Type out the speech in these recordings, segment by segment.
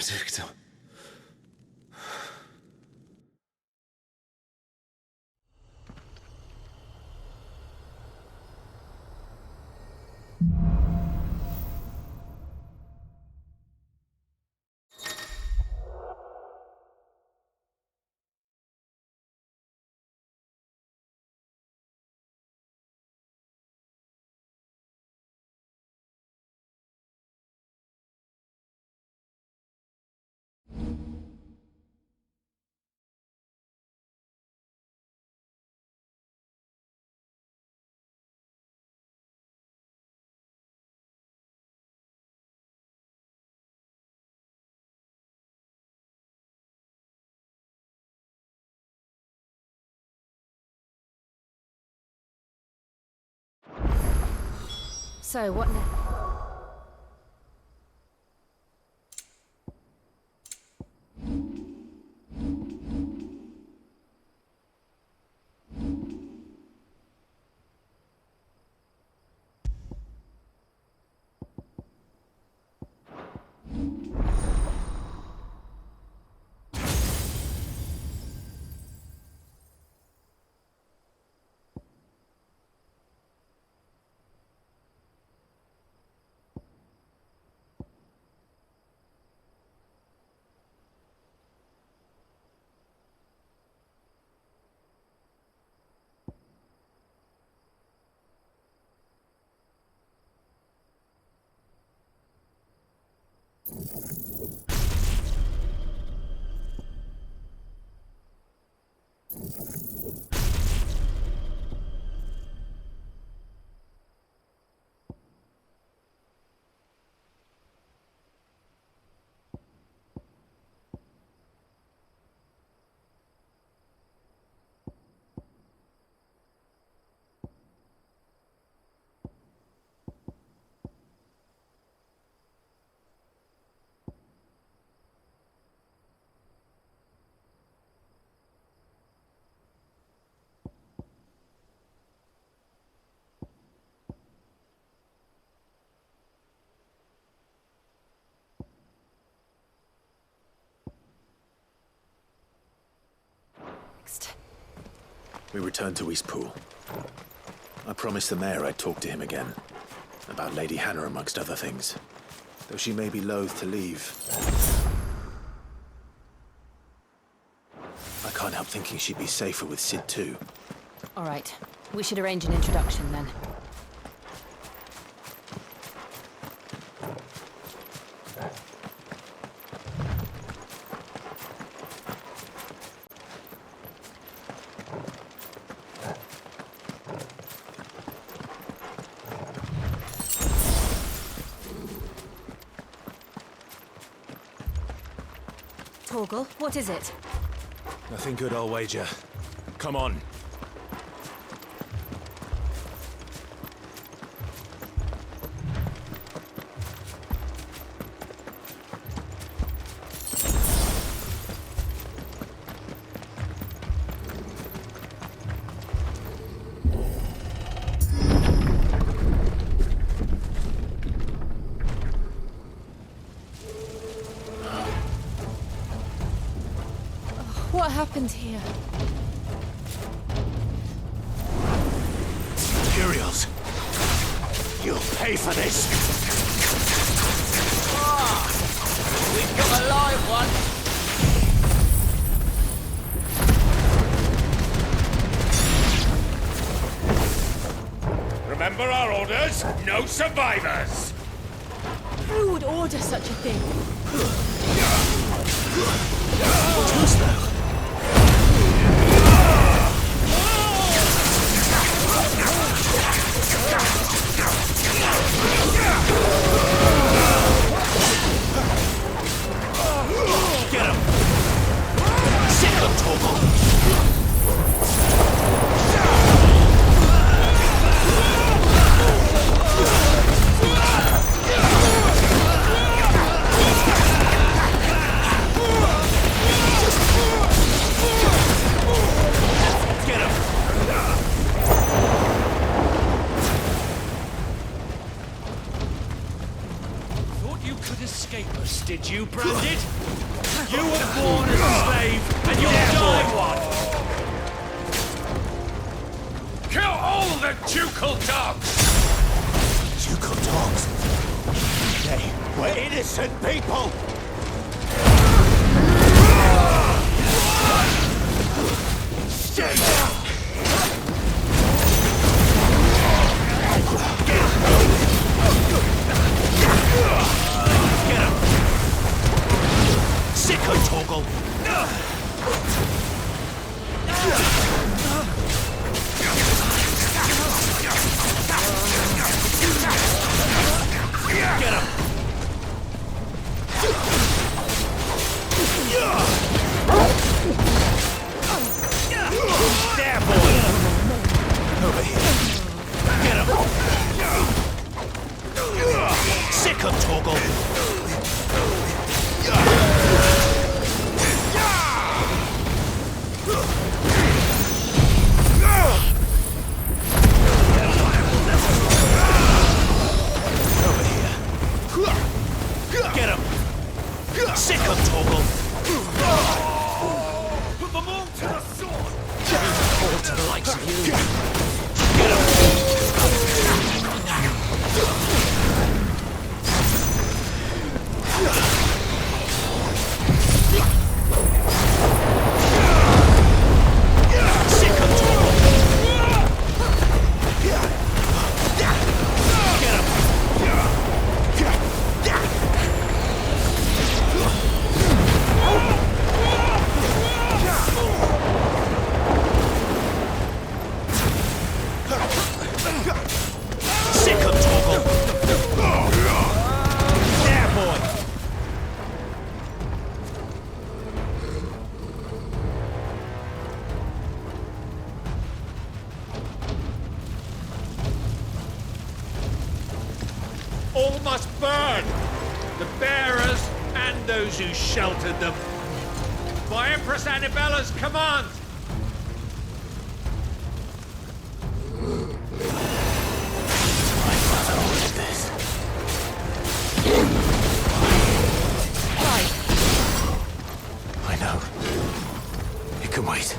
Benedicto. So, what now? We returned to Eastpool. I promised the mayor I'd talk to him again. About Lady Hannah, amongst other things. Though she may be loath to leave. I can't help thinking she'd be safer with Sid too. All right. We should arrange an introduction then. Torgal, what is it? Nothing good, I'll wager. Come on. What happened here? Imperials! You'll pay for this! We've got a live one! Remember our orders? No survivors! Who would order such a thing? What was that? Get him! Sit them, Torgal! escape us, did you, Branded? You were born as a slave, and you'll die one! Kill all the ducal dogs! Ducal dogs? They were innocent people! Stay down! Get him! Sicko Toggle! Get him! There, boy! Over here. Get him! Sick of Toggle! Over here. Get him! Sick of Toggle! Put them all to the sword! All to the likes of you! Get him! All must burn! The bearers and those who sheltered them. By Empress Annabella's command! My mother ordered this. Why? I know. It can wait.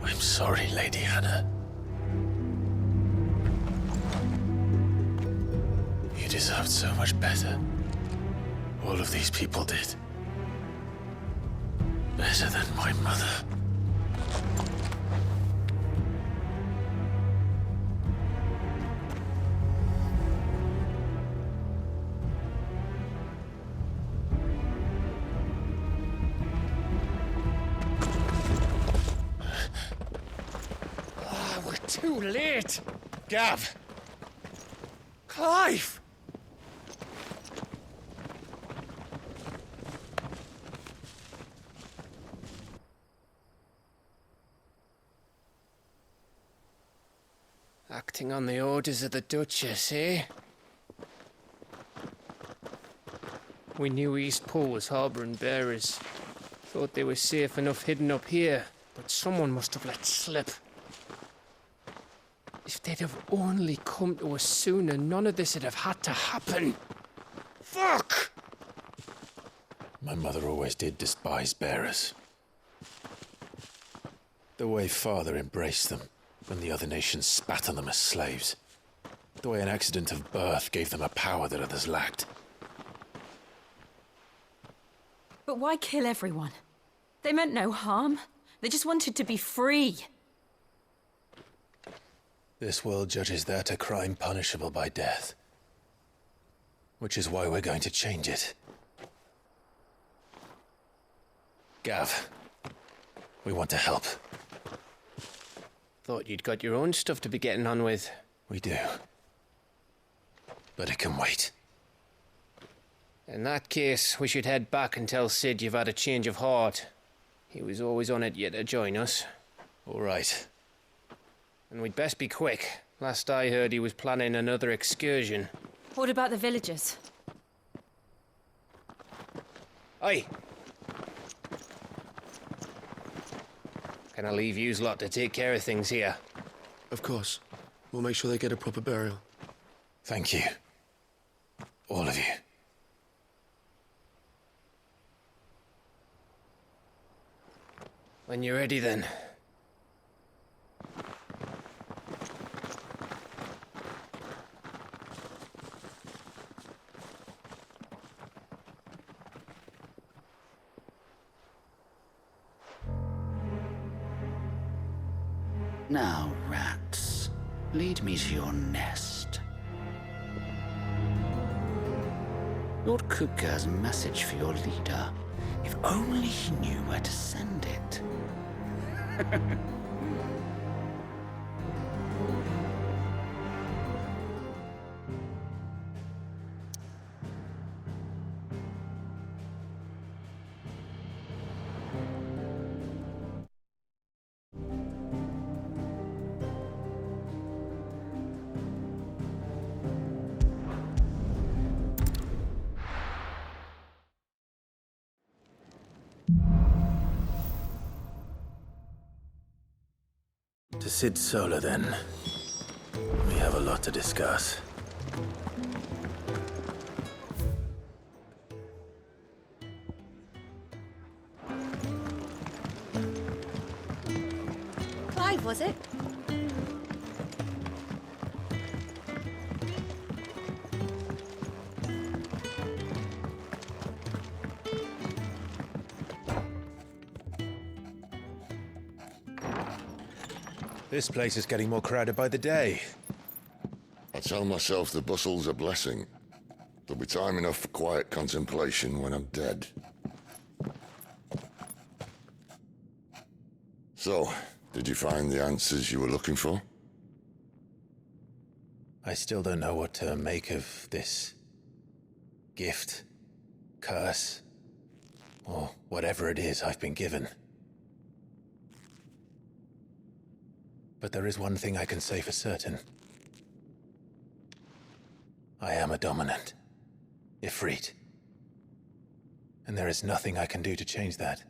I'm sorry, Lady Hannah. You deserved so much better. All of these people did. Better than my mother. We're too late. Gav. Clive. Acting on the orders of the Duchess, eh? We knew East Pool was harbouring bearers. Thought they were safe enough hidden up here, but someone must have let slip. If they'd have only come to us sooner, none of this would have had to happen. Fuck! My mother always did despise bearers. The way Father embraced them when the other nations spat on them as slaves. The way an accident of birth gave them a power that others lacked. But why kill everyone? They meant no harm. They just wanted to be free. This world judges that a crime punishable by death. Which is why we're going to change it. Gav, we want to help. Thought you'd got your own stuff to be getting on with. We do. But it can wait. In that case, we should head back and tell Sid you've had a change of heart. He was always on it yet to join us. All right. And we'd best be quick. Last I heard, he was planning another excursion. What about the villagers? Aye. Can I leave yous lot to take care of things here? Of course. We'll make sure they get a proper burial. Thank you. All of you. When you're ready, then. Now, rats, lead me to your nest. Lord Kupka has a message for your leader. If only he knew where to send it. To Sid Solar, then. We have a lot to discuss. Clive, was it? This place is getting more crowded by the day. I tell myself the bustle's a blessing. There'll be time enough for quiet contemplation when I'm dead. So, did you find the answers you were looking for? I still don't know what to make of this gift, curse, or whatever it is I've been given. But there is one thing I can say for certain. I am a dominant, Ifrit. And there is nothing I can do to change that.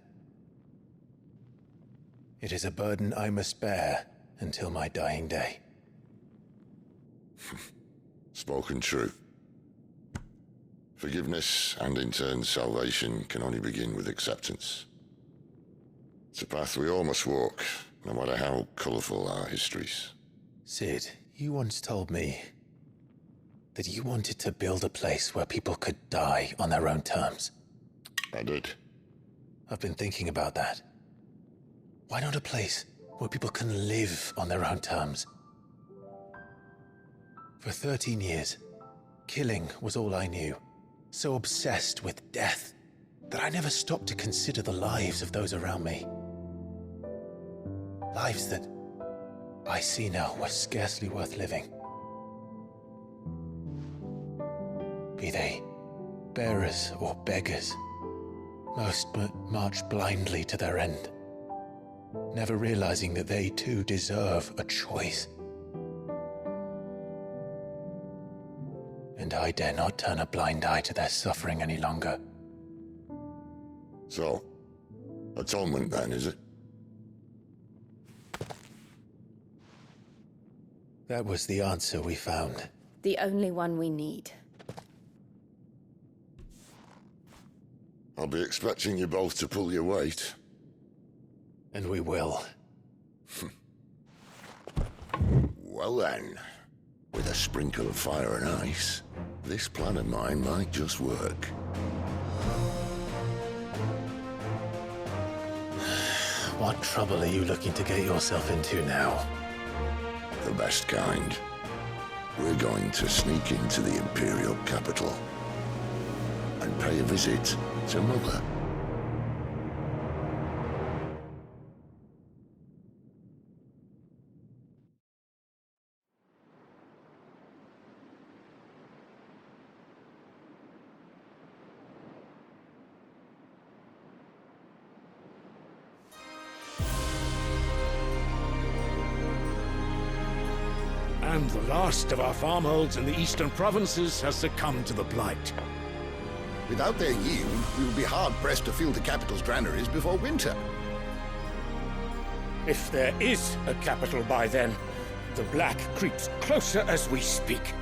It is a burden I must bear until my dying day. Spoken true. Forgiveness and in turn salvation can only begin with acceptance. It's a path we all must walk, no matter how colourful our histories. Sid, you once told me that you wanted to build a place where people could die on their own terms. I did. I've been thinking about that. Why not a place where people can live on their own terms? For 13 years, killing was all I knew. So obsessed with death that I never stopped to consider the lives of those around me. Lives that I see now were scarcely worth living. Be they bearers or beggars, most march blindly to their end, never realizing that they too deserve a choice. And I dare not turn a blind eye to their suffering any longer. So, atonement then, is it? That was the answer we found. The only one we need. I'll be expecting you both to pull your weight. And we will. Well then, with a sprinkle of fire and ice, this plan of mine might just work. What trouble are you looking to get yourself into now? The best kind. We're going to sneak into the Imperial capital and pay a visit to Mother. And the last of our farmholds in the eastern provinces has succumbed to the blight. Without their yield, we will be hard-pressed to fill the capital's granaries before winter. If there is a capital by then, the black creeps closer as we speak.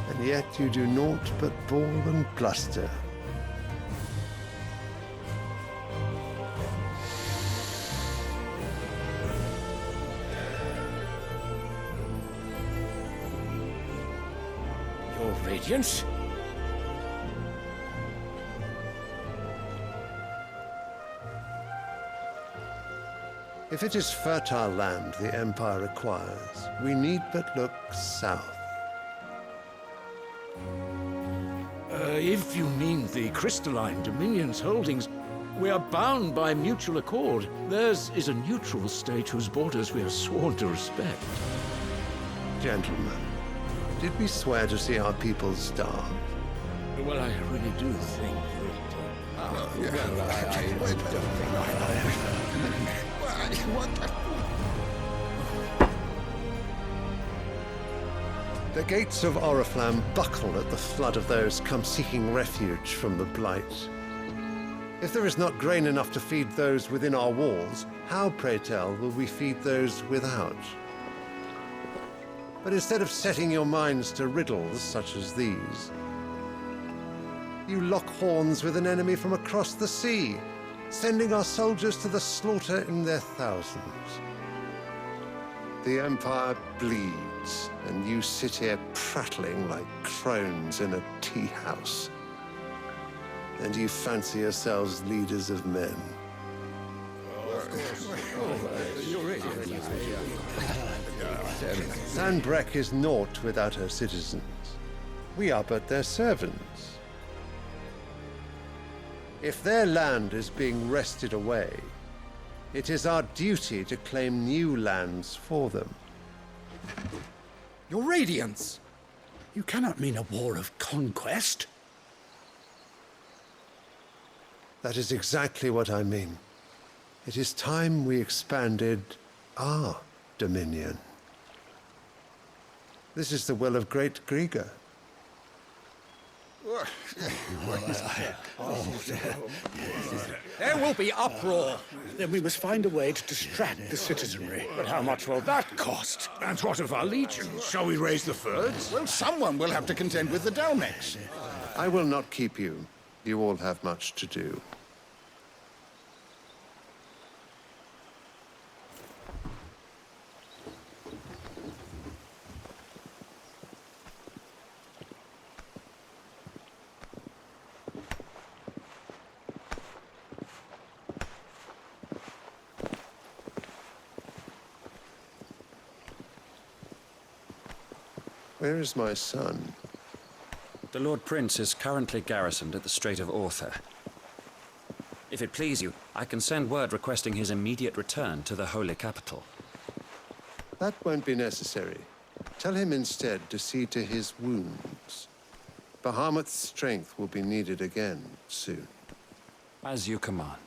And yet you do naught but bawl and bluster. Your Radiance? If it is fertile land the Empire requires, we need but look south. If you mean the crystalline Dominion's holdings, we are bound by mutual accord. Theirs is a neutral state whose borders we are sworn to respect. Gentlemen, did we swear to see our people starve? Well, I really do think that... The gates of Oriflamme buckle at the flood of those come seeking refuge from the blight. If there is not grain enough to feed those within our walls, how, pray tell, will we feed those without? But instead of setting your minds to riddles such as these, you lock horns with an enemy from across the sea, sending our soldiers to the slaughter in their thousands. The Empire bleeds, and you sit here prattling like crones in a tea house. And you fancy yourselves leaders of men. Sanbreque is naught without her citizens. We are but their servants. If their land is being wrested away, it is our duty to claim new lands for them. Your Radiance! You cannot mean a war of conquest. That is exactly what I mean. It is time we expanded our dominion. This is the will of great Grieger. There will be uproar. Then we must find a way to distract the citizenry. But how much will that cost? And what of our legions? Shall we raise the furs? Well, someone will have to contend with the Dalmex. I will not keep you. You all have much to do. Where is my son? The Lord Prince is currently garrisoned at the Strait of Arthur. If it please you, I can send word requesting his immediate return to the Holy Capital. That won't be necessary. Tell him instead to see to his wounds. Bahamut's strength will be needed again soon. As you command.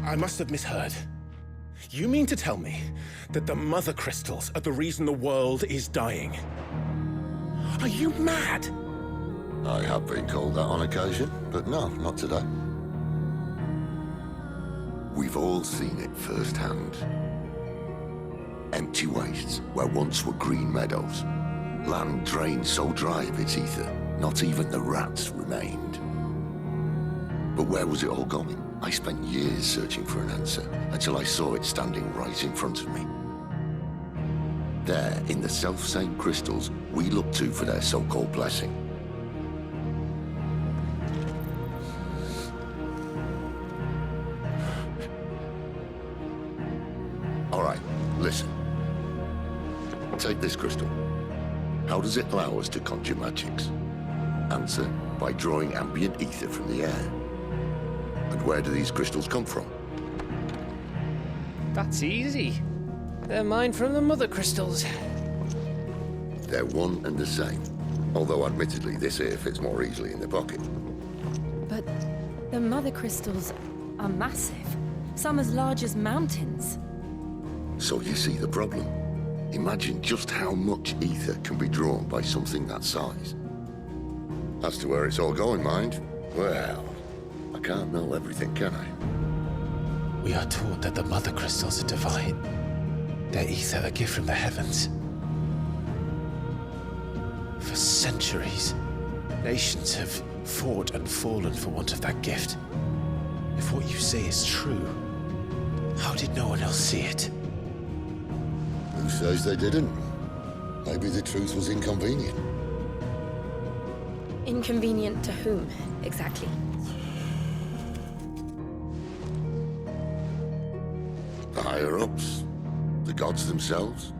I must have misheard. You mean to tell me that the mother crystals are the reason the world is dying? Are you mad? I have been called that on occasion, but no, not today. We've all seen it firsthand. Empty wastes where once were green meadows. Land drained so dry of its ether, not even the rats remained. But where was it all going? I spent years searching for an answer, until I saw it standing right in front of me. There, in the self-same crystals we look to for their so-called blessing. All right, listen. Take this crystal. How does it allow us to conjure magics? Answer, by drawing ambient ether from the air. And where do these crystals come from? That's easy. They're mine from the mother crystals. They're one and the same. Although admittedly this here fits more easily in the pocket. But the mother crystals are massive. Some as large as mountains. So you see the problem. Imagine just how much ether can be drawn by something that size. As to where it's all going, mind, well, I can't know everything, can I? We are taught that the mother crystals are divine. Their ether a gift from the heavens. For centuries, nations have fought and fallen for want of that gift. If what you say is true, how did no one else see it? Who says they didn't? Maybe the truth was inconvenient. Inconvenient to whom, exactly? The higher-ups? The gods themselves?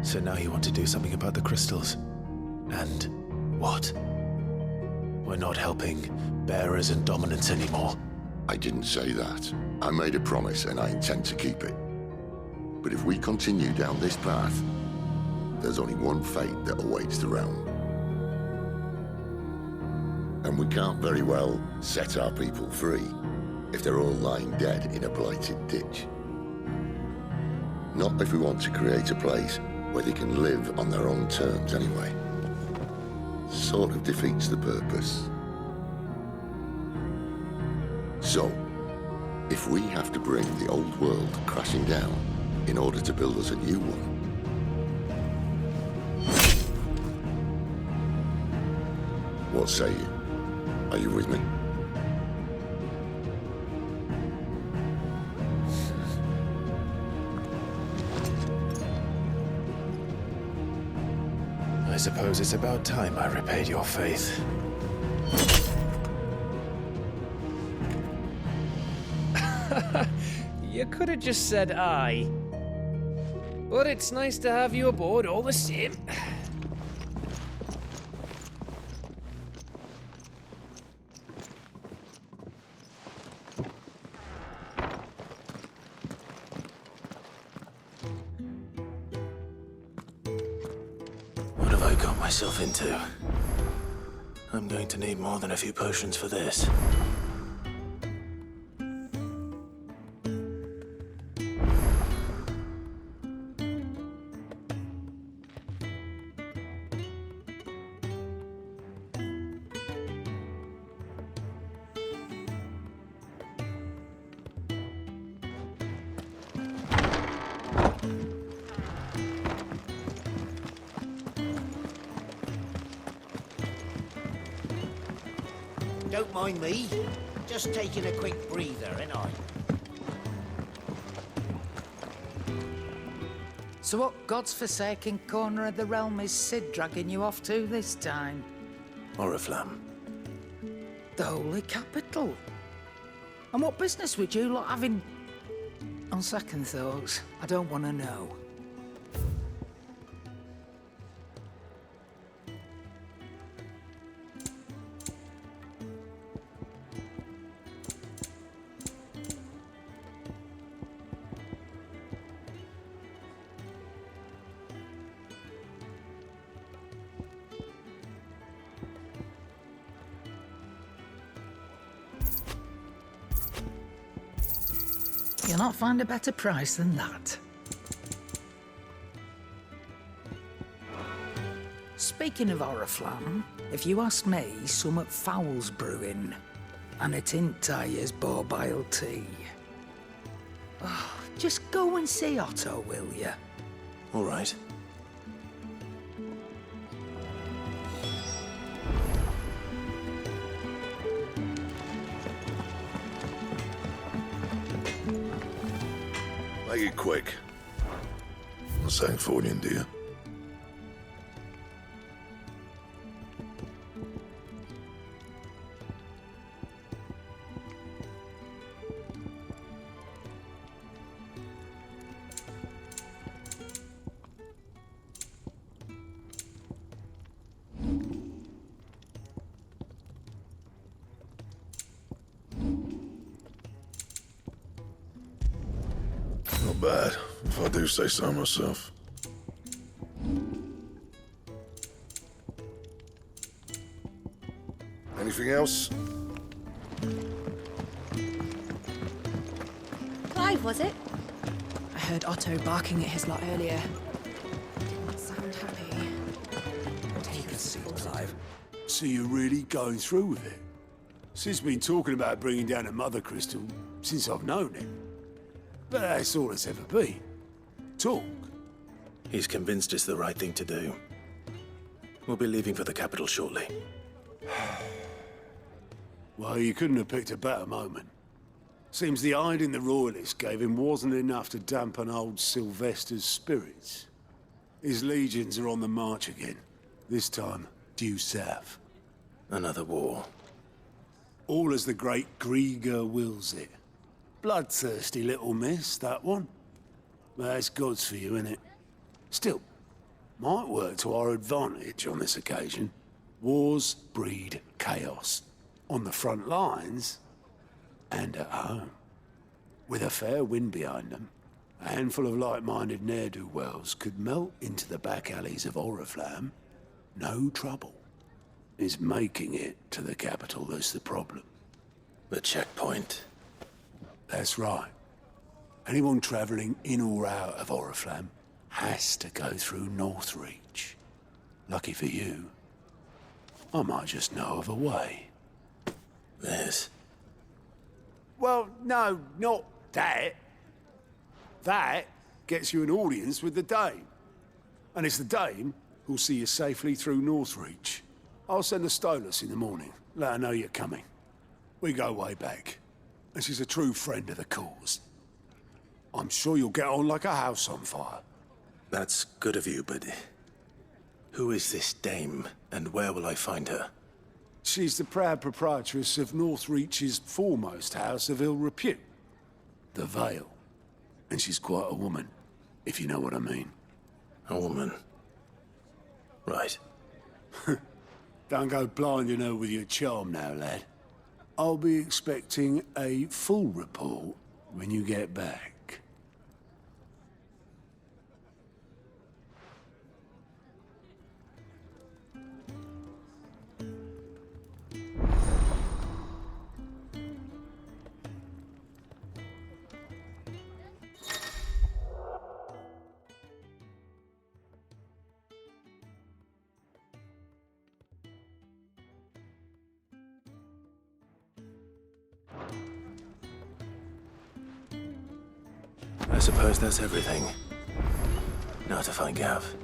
So now you want to do something about the crystals? And what? We're not helping bearers and dominants anymore. I didn't say that. I made a promise and I intend to keep it. But if we continue down this path, there's only one fate that awaits the realm. And we can't very well set our people free if they're all lying dead in a blighted ditch. Not if we want to create a place where they can live on their own terms anyway. Sort of defeats the purpose. So, if we have to bring the old world crashing down in order to build us a new one, what say you? Are you with me? I suppose it's about time I repaid your faith. You could have just said aye. But it's nice to have you aboard all the same. What have I got myself into? I'm going to need more than a few potions for this. Don't mind me. Just taking a quick breather, ain't I? So what god's-forsaken corner of the realm is Sid dragging you off to this time? Oriflamme. The holy capital. And what business would you lot have in... On second thoughts, I don't want to know. You'll not find a better price than that. Speaking of Oriflamme, if you ask me, summat foul's brewing. And it ain't Tyre's borbile tea. Oh, just go and see Otto, will you? All right. Make it quick. Not saying fortune, do you? Not bad, if I do say so myself. Anything else? Clive, was it? I heard Otto barking at his lot earlier. Didn't sound happy. Take a seat, Clive. So you're really going through with it? Sid's been talking about bringing down a mother crystal since I've known him. But that's all it's ever been. Talk. He's convinced it's the right thing to do. We'll be leaving for the capital shortly. Well, you couldn't have picked a better moment. Seems the hiding the Royalists gave him wasn't enough to dampen old Sylvester's spirits. His legions are on the march again. This time, due south. Another war. All as the great Grieger wills it. Bloodthirsty little miss, that one. But that's God's for you, innit? Still, might work to our advantage on this occasion. Wars breed chaos. On the front lines, and at home. With a fair wind behind them, a handful of like-minded ne'er-do-wells could melt into the back alleys of Oriflamme. No trouble. It's making it to the capital that's the problem. The checkpoint. That's right. Anyone travelling in or out of Oriflamme has to go through Northreach. Lucky for you, I might just know of a way. There's... Well, no, not that. That gets you an audience with the Dame. And it's the Dame who'll see you safely through Northreach. I'll send a Stolas in the morning, let her know you're coming. We go way back, and she's a true friend of the cause. I'm sure you'll get on like a house on fire. That's good of you, but... who is this Dame, and where will I find her? She's the proud proprietress of Northreach's foremost house of ill repute, the Vale. And she's quite a woman, if you know what I mean. A woman? Right. Don't go blinding her with your charm now, lad. I'll be expecting a full report when you get back. I suppose that's everything. Now to find Gav.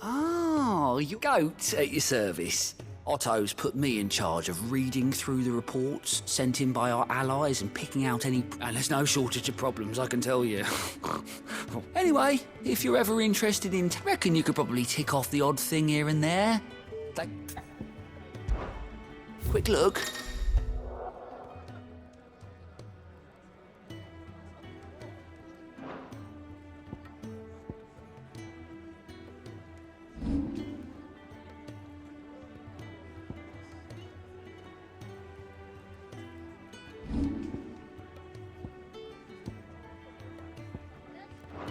Oh, you goat at your service. Otto's put me in charge of reading through the reports sent in by our allies and picking out any... And there's no shortage of problems, I can tell you. Anyway, if you're ever interested in... reckon you could probably tick off the odd thing here and there. Like... Quick look.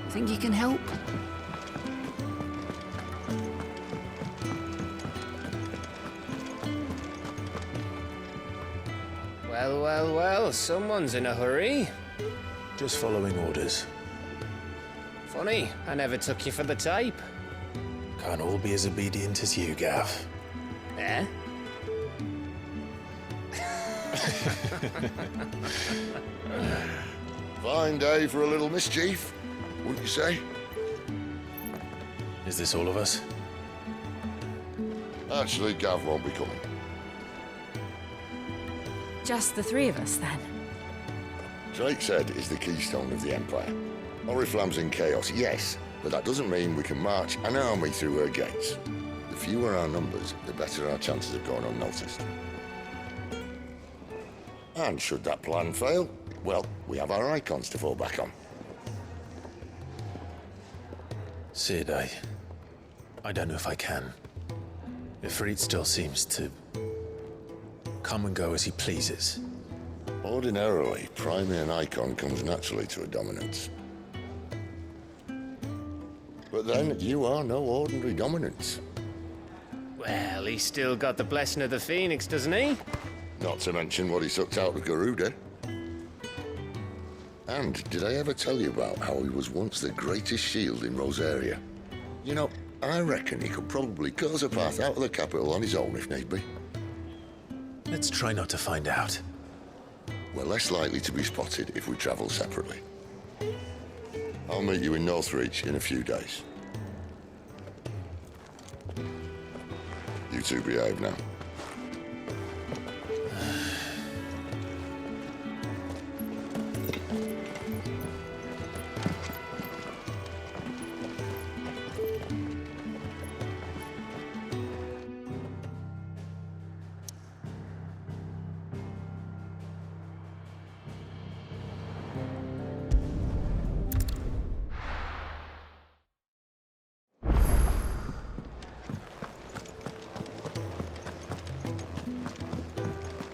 Think you can help? Well, well, well, someone's in a hurry. Just following orders. Funny, I never took you for the type. Can't all be as obedient as you, Gav. Eh? Fine day for a little mischief, wouldn't you say? Is this all of us? Actually, Gav won't be coming. Just the three of us, then? Drake's Head is the keystone of the Empire. Oriflamme's in chaos, yes, but that doesn't mean we can march an army through her gates. The fewer our numbers, the better our chances of going unnoticed. And should that plan fail, well, we have our icons to fall back on. Sid, I don't know if I can. Ifrit still seems to come and go as he pleases. Ordinarily, priming an icon comes naturally to a dominance. But then, you are no ordinary dominance. Well, he's still got the blessing of the Phoenix, doesn't he? Not to mention what he sucked out of Garuda. And did I ever tell you about how he was once the greatest shield in Rosaria? You know, I reckon he could probably cut us a path out of the capital on his own if need be. Let's try not to find out. We're less likely to be spotted if we travel separately. I'll meet you in Northreach in a few days. You two behave now.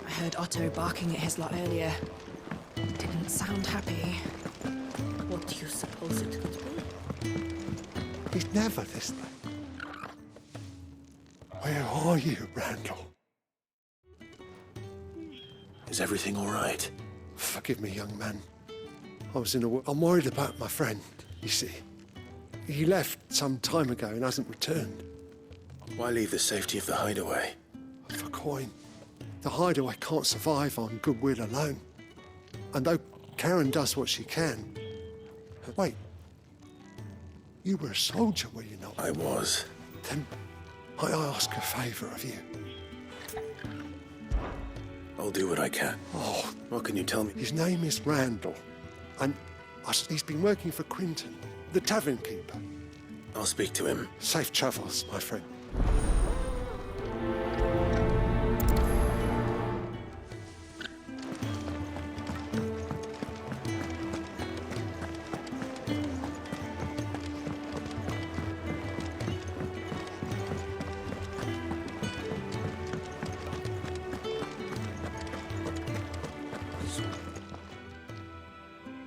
I heard Otto barking at his lot earlier. Didn't sound happy. What do you suppose it could be? He's never this way. Where are you, Randall? Is everything all right? Forgive me, young man. I'm worried about my friend, you see. He left some time ago and hasn't returned. Why leave the safety of the hideaway? For coin. The hideaway can't survive on goodwill alone. And though Karen does what she can... Wait. You were a soldier, were you not? I was. Then I ask a favour of you. I'll do what I can. Oh. What can you tell me? His name is Randall. And he's been working for Quinton, the tavern keeper. I'll speak to him. Safe travels, my friend.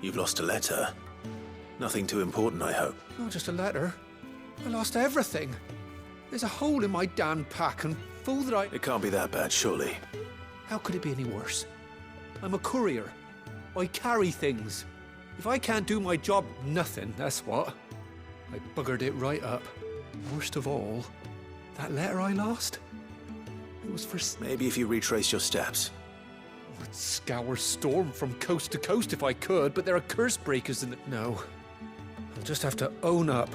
You've lost a letter. Nothing too important, I hope. Not just a letter. I lost everything. There's a hole in my damn pack and full that I... It can't be that bad, surely. How could it be any worse? I'm a courier. I carry things. If I can't do my job, nothing, that's what. I buggered it right up. Worst of all, that letter I lost? It was for... Maybe if you retrace your steps. I'd scour Storm from coast to coast if I could, but there are curse breakers in the... No. I'll just have to own up.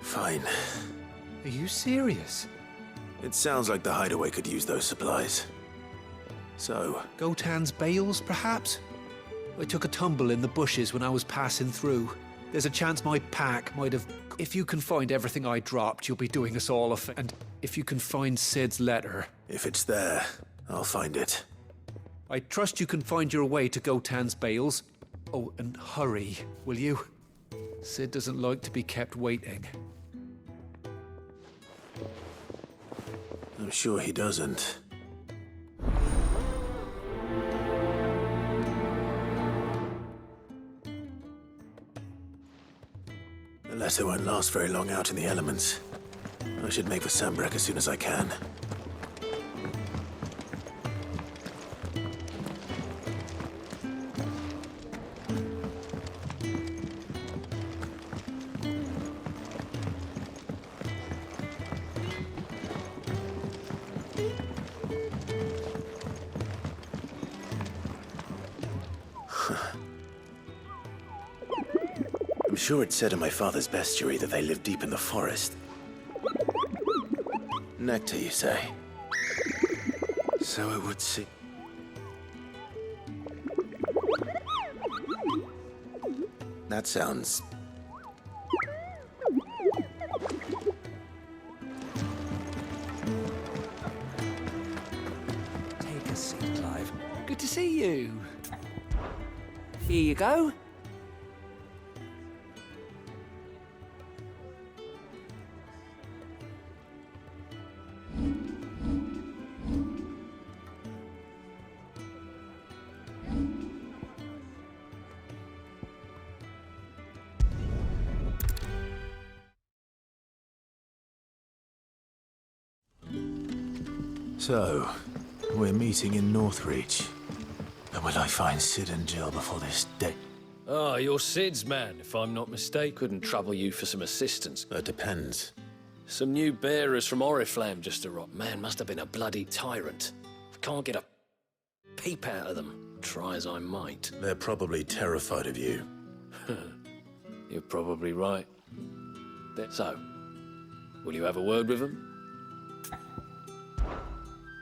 Fine. Are you serious? It sounds like the hideaway could use those supplies. So... Gotan's bales, perhaps? I took a tumble in the bushes when I was passing through. There's a chance my pack might have... If you can find everything I dropped, you'll be doing us all a and if you can find Sid's letter... If it's there, I'll find it. I trust you can find your way to Gotan's bales. Oh, and hurry, will you? Sid doesn't like to be kept waiting. I'm sure he doesn't. The letter won't last very long out in the elements. I should make for Sambrek as soon as I can. I'm sure it said in my father's bestiary that they live deep in the forest. Nectar, you say? So it would seem... That sounds... Take a seat, Clive. Good to see you. Here you go. So, we're meeting in Northreach. And will I find Sid and Jill before this day? Ah, you're Sid's man, if I'm not mistaken. Couldn't trouble you for some assistance. It depends. Some new bearers from Oriflamme just arrived. Man, must have been a bloody tyrant. I can't get a peep out of them, try as I might. They're probably terrified of you. You're probably right. So, will you have a word with them?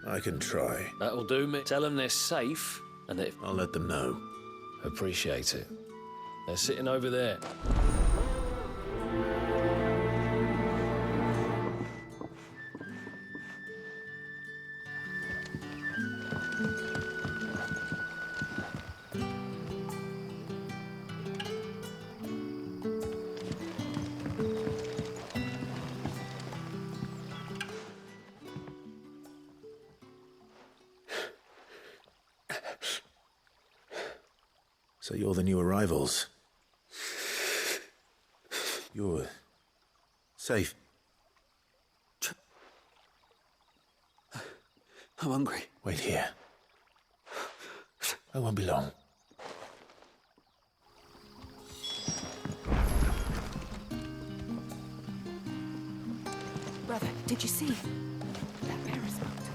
I can try. That'll do, me. Tell them they're safe, and that if... I'll let them know. Appreciate it. They're sitting over there. So you're the new arrivals. You're... safe. I'm hungry. Wait here. I won't be long. Brother, did you see that bearer's marked?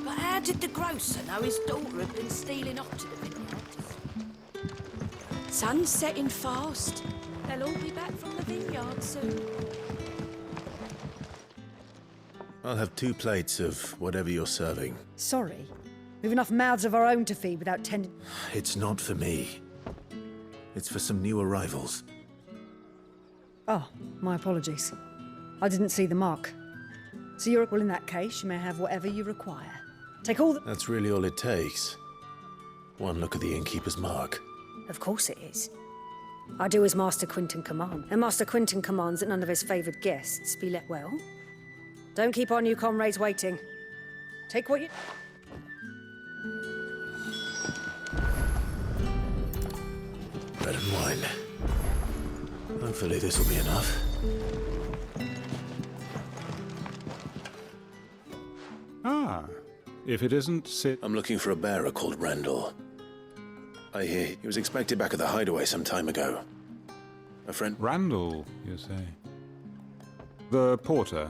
But how did the grocer know his daughter had been stealing off to the vineyard? Sun's setting fast. They'll all be back from the vineyard soon. I'll have 2 plates of whatever you're serving. Sorry. We've enough mouths of our own to feed without tending... It's not for me. It's for some new arrivals. Oh, my apologies. I didn't see the mark. So you're... Well, in that case, you may have whatever you require. Take all the... That's really all it takes. One look at the innkeeper's mark. Of course it is. I do as Master Quinton commands, and Master Quinton commands that none of his favoured guests be let well. Don't keep our new comrades waiting. Take what you... Bread and wine. Hopefully this will be enough. Ah, if it isn't Sid... I'm looking for a bearer called Randall. I hear he was expected back at the hideaway some time ago. A friend... Randall, you say? The porter?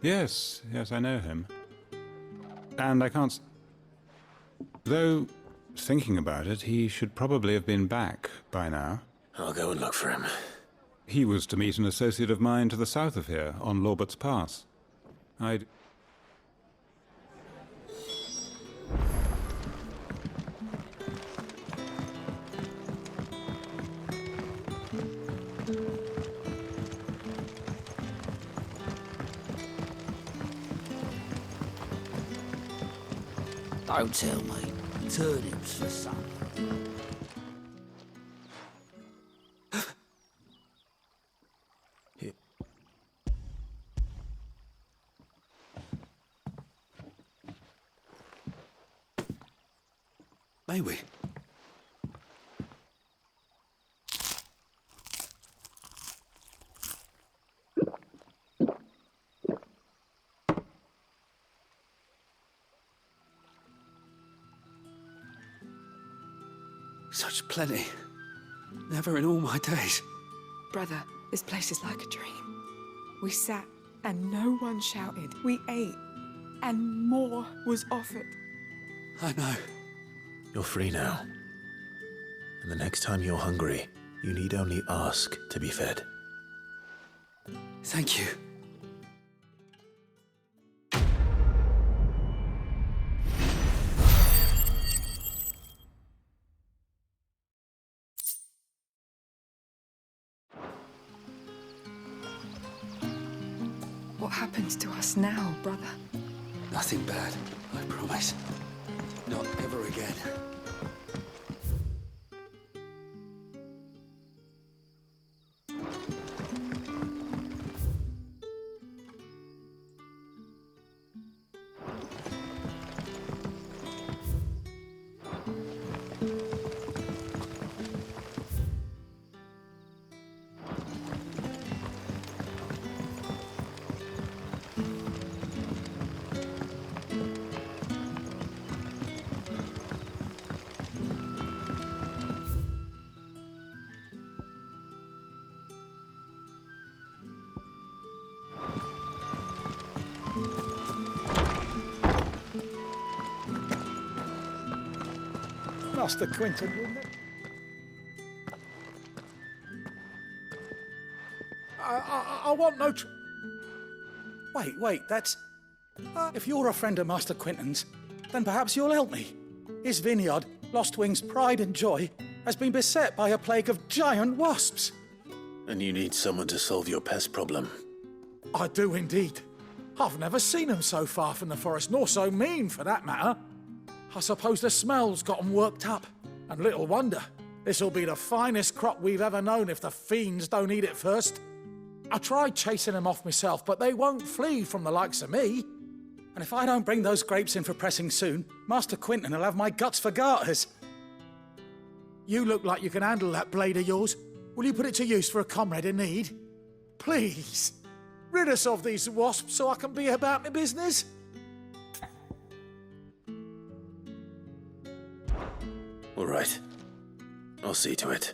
Yes, I know him. And I can't... Though thinking about it, he should probably have been back by now. I'll go and look for him. He was to meet an associate of mine to the south of here, on Lorbert's Pass. I'd... Don't tell me. Turnips for some. May we? Such plenty. Never in all my days. Brother, this place is like a dream. We sat and no one shouted. We ate and more was offered. I know. You're free now. And the next time you're hungry, you need only ask to be fed. Thank you. What happens to us now, brother? Nothing bad, I promise. Not ever again. Master Quinton, wouldn't it? I want no... Wait, that's... if you're a friend of Master Quinton's, then perhaps you'll help me. His vineyard, Lostwing's pride and joy, has been beset by a plague of giant wasps. And you need someone to solve your pest problem. I do indeed. I've never seen them so far from the forest, nor so mean, for that matter. I suppose the smell's got 'em worked up. And little wonder. This'll be the finest crop we've ever known if the fiends don't eat it first. I tried chasing them off myself, but they won't flee from the likes of me. And if I don't bring those grapes in for pressing soon, Master Quinton will have my guts for garters. You look like you can handle that blade of yours. Will you put it to use for a comrade in need? Please, rid us of these wasps so I can be about my business. All right. I'll see to it.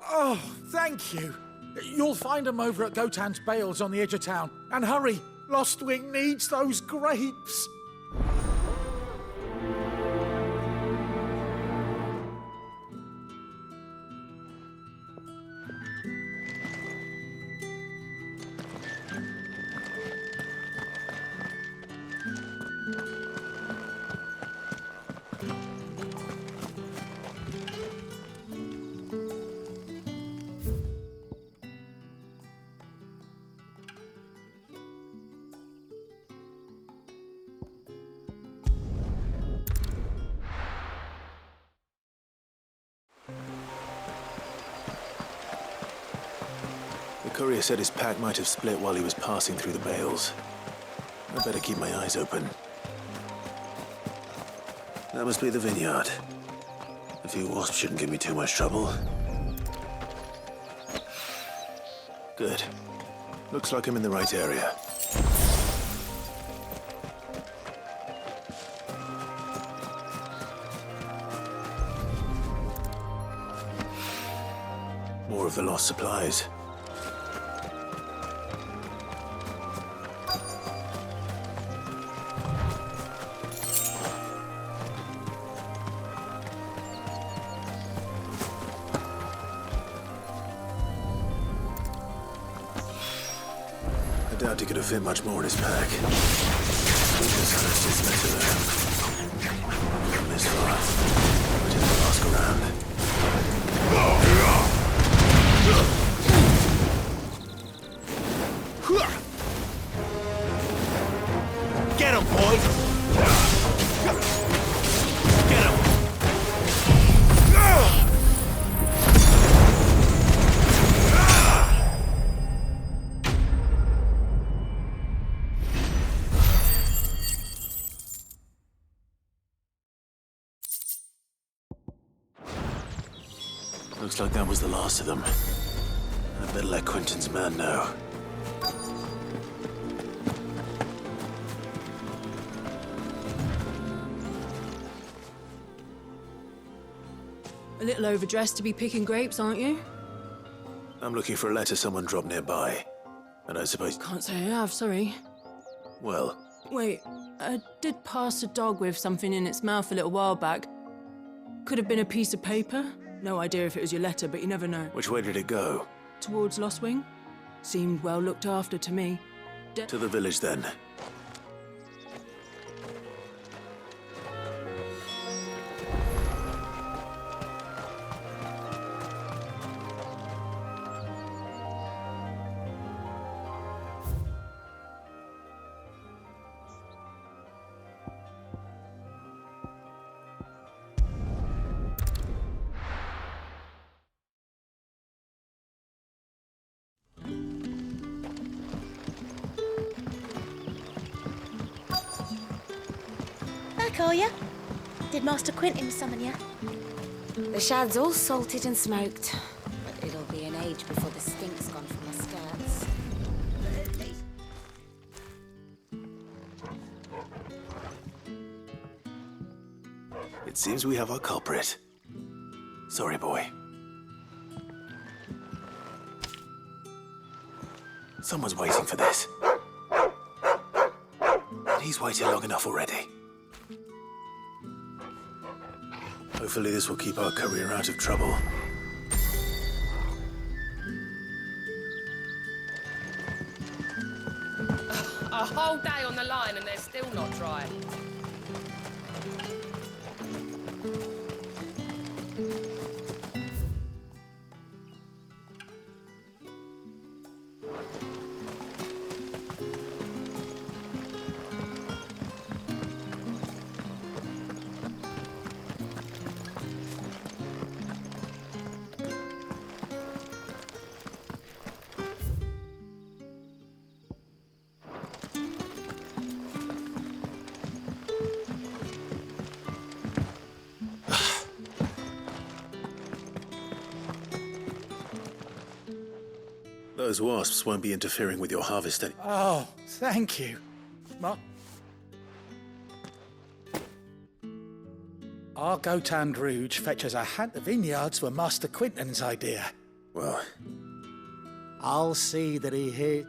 Oh, thank you. You'll find them over at Gotan's Bales on the edge of town. And hurry, Lostwing needs those grapes. The courier said his pack might have split while he was passing through the bales. I better keep my eyes open. That must be the vineyard. A few wasps shouldn't give me too much trouble. Good. Looks like I'm in the right area. More of the lost supplies. doubt he could have fit much more in his pack. He just mess around. From this far, but in the last round. Get him, boys! Get him! Looks like that was the last of them. I better let Quentin's man know. A little overdressed to be picking grapes, aren't you? I'm looking for a letter someone dropped nearby. And I suppose... Can't say I have, sorry. Well... Wait, I did pass a dog with something in its mouth a little while back. Could have been a piece of paper. No idea if it was your letter, but you never know. Which way did it go? Towards Lost Wing? Seemed well looked after to me. To the village, then. Back, are ya? Did Master Quentin summon ya? The shad's all salted and smoked, but it'll be an age before the stink's gone from my skirts. It seems we have our culprit. Sorry, boy. Someone's waiting for this. And he's waited long enough already. Hopefully this will keep our career out of trouble. A whole day on the line and they're still not dry. Those wasps won't be interfering with your harvest any— Oh, thank you. Our Gotand Rouge fetches a hat of vineyards were Master Quentin's idea. Well, I'll see that he hears.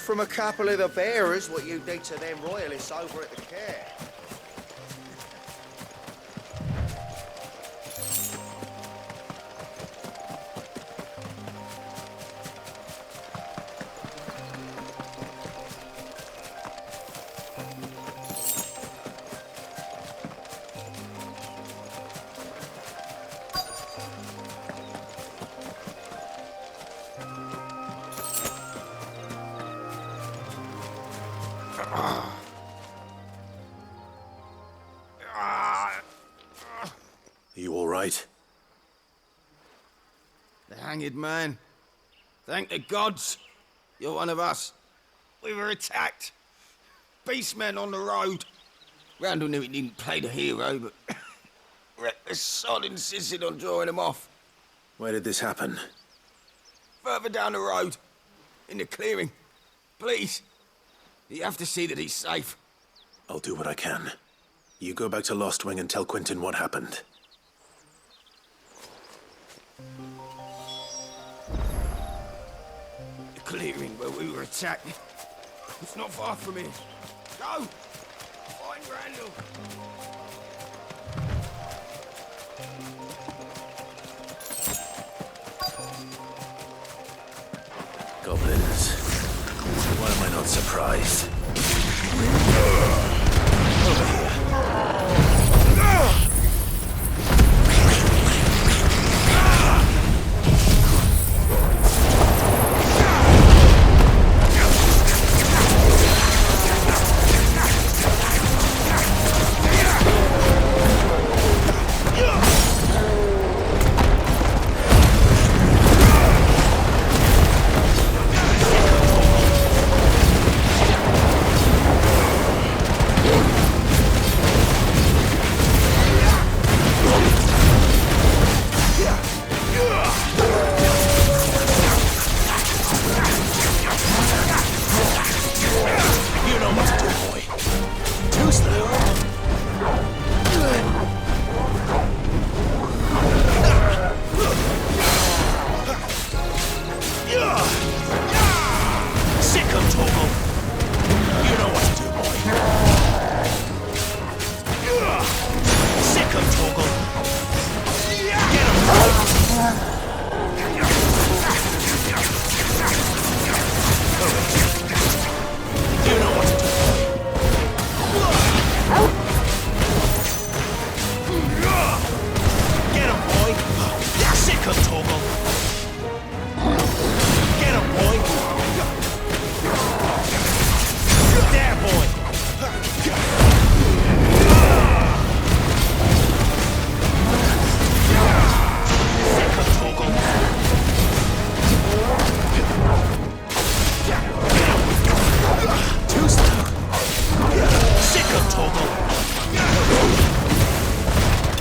from a couple of the bearers what you did to them royalists over at the care. You all right? The hanged man. Thank the gods. You're one of us. We were attacked. Beastmen on the road. Randall knew he didn't play the hero, but reckless sod insisted on drawing him off. Where did this happen? Further down the road. In the clearing. Please. You have to see that he's safe. I'll do what I can. You go back to Lost Wing and tell Quentin what happened. The clearing where we were attacked. It's not far from here. Go! Find Randall! Goblins. Why am I not surprised? Over here.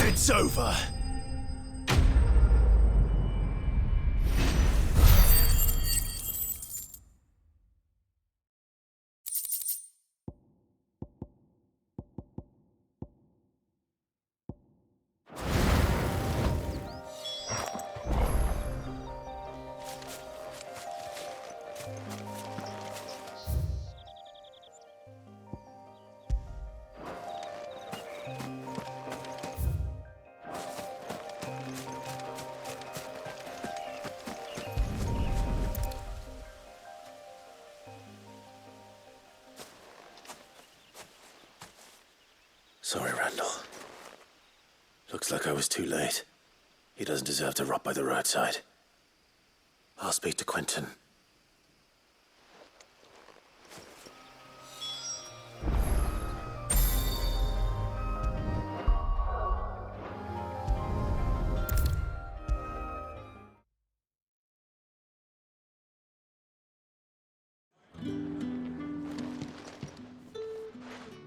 It's over. Sorry, Randall. Looks like I was too late. He doesn't deserve to rot by the roadside. I'll speak to Quentin.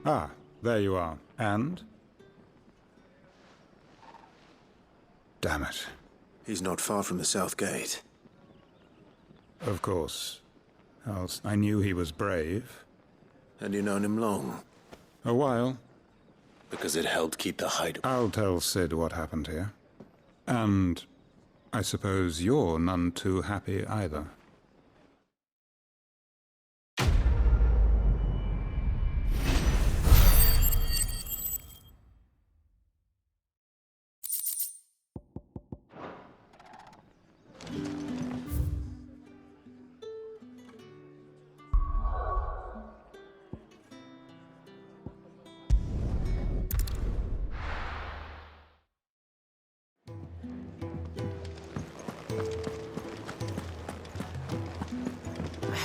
Ah, there you are. And? Damn it. He's not far from the South Gate. Of course. Else I knew he was brave. And you known him long? A while. Because it helped keep the hide. I'll tell Sid what happened here. And I suppose you're none too happy either.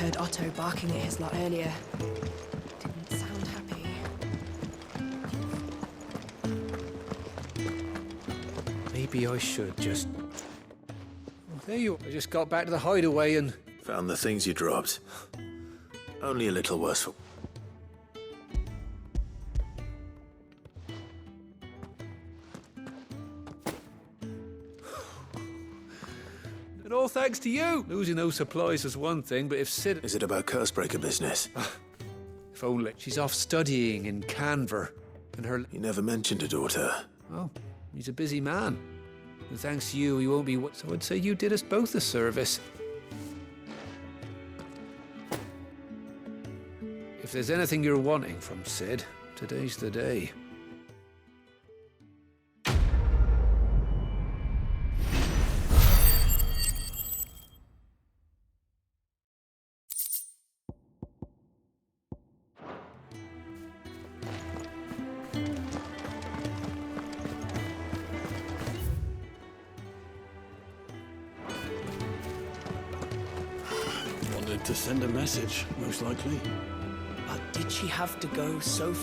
heard Otto barking at his lot earlier. Didn't sound happy. Maybe I should just... Oh, there you are. I just got back to the hideaway and... Found the things you dropped. Only a little worse for... And all thanks to you! Losing those supplies was one thing, but if Sid... Is it about Cursebreaker business? If only. She's off studying in Canver, and her... You never mentioned a daughter. Oh, he's a busy man. And thanks to you, he won't be... So I'd say you did us both a service. If there's anything you're wanting from Sid, today's the day. Wanted to send a message, most likely. But did she have to go so